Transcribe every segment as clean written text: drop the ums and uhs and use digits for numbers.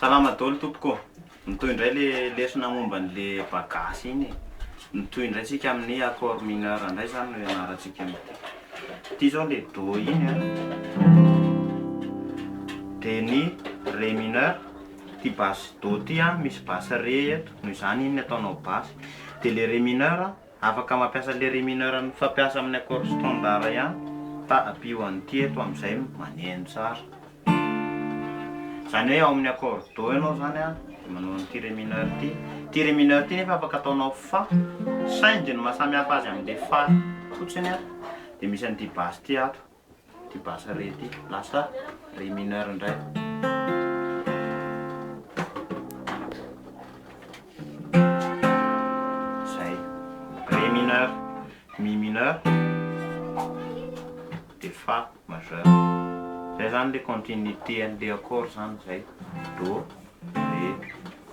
Salama daholo tompoko. Nitoy indray le lesona momba an'le bagasy iny. Nitoy indray tsika amin'ny accord mineur indray zany no ianarantsika an'ity. Ity zao le do iny a. De ny ré mineur. Ty basse do ty a misy basse ré eto, noho izany iny ataonao basse. De le ré mineur a, afaka mampiasa le ré mineur ny fampiasa amin'ny accord standard ihany, fa ampio an'ity eto amin'izay maneno tsara. Zany hoe ao amin'ny accord do ianao zany a, de manao an'ity ré mineur ty. Ty ré mineur ty nefa afaka ataonao fa, saingy no mahasamihafa azy amin'le fa fotsiny a. De misy an'ity basse ty ato, ty basse ré ty, lasa ré mineur indray. Zay, ré mineur, mi mineur, de fa majeur. Zay zany le continuité an'le accord zany zay. Do, ré,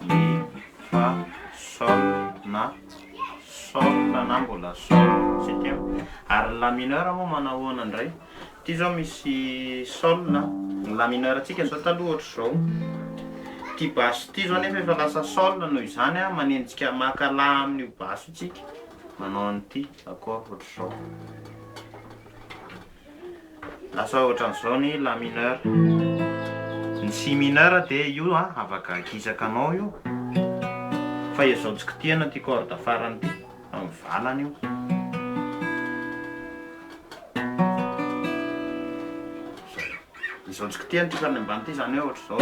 mi, fa, sol na sol na mbola sol septième. Ary la mineur moa manahoana indray. Ty zao misy sol na la mineur antsika zao taloha ohatry zao. Ty basse ty zao nefa efa lasa sol noho izany a manenjika makala amin'io basse tsika. Manao an'ity accord ohatry zao. Lasa ohatran'izao ny la mineur. Ny si mineur de io a afaka akisaka anao io. Fa izao tsikitiana ty corde farany ty, amin'ny valany io. Izao tsikitiana ty farany ambany ty zany hoe ohatry zao.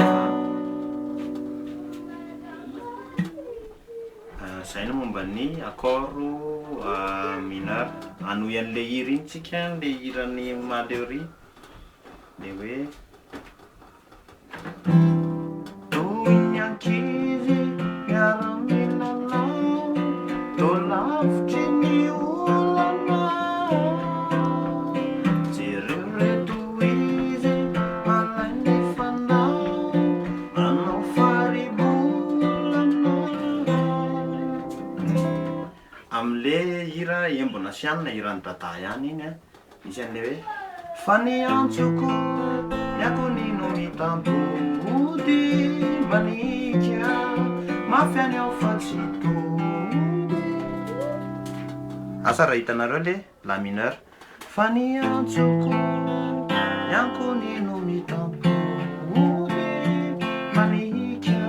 Zay no momba ny accord mineur. Anoy an'le hira iny tsika, le hiran'ny malheureux. Le hoe toy ankizy miara-milalao, do lavitry ny olana, jereo reto izy malay nefanao, manao faribolana. Am'le hira embona sianina, hiran'ny dada ihany iny a, misy an'le hoe fa ny antsoko ny akonino mitambody manika mafy any ao fa tsy tody. Asa raha hitanareo le la mineur. Fa ny antsoko ny akonino mitambody manika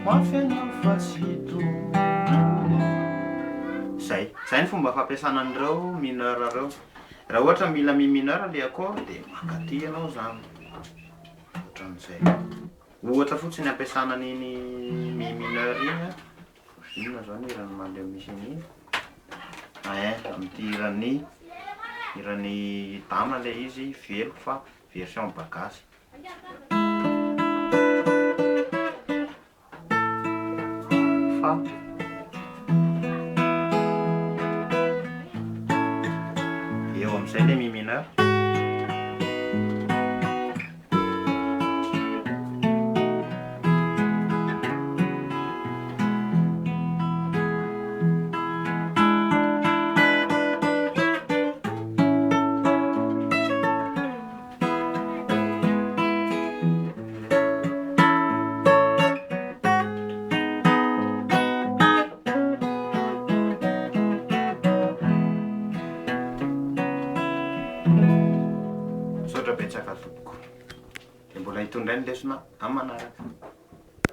mafy any ao fa tsy tody. Zay ny fomba fampiasana an'ireo mineur reo. Raha ohatra mila mi mineur le accord de mankaty ianao zany. Ohatran'izay. Ohatra fotsiny ampiasana an'iny mi mineur iny a. Inona zao ny hiran'ny maleo misy an'iny? Amin'ity hiran'ny dama le izy velo fa version bagasy. Fa eo amin'izay le mi mineur. Betsaka tompoko. De mbola hitondray ny lesona amin'ny manaraka.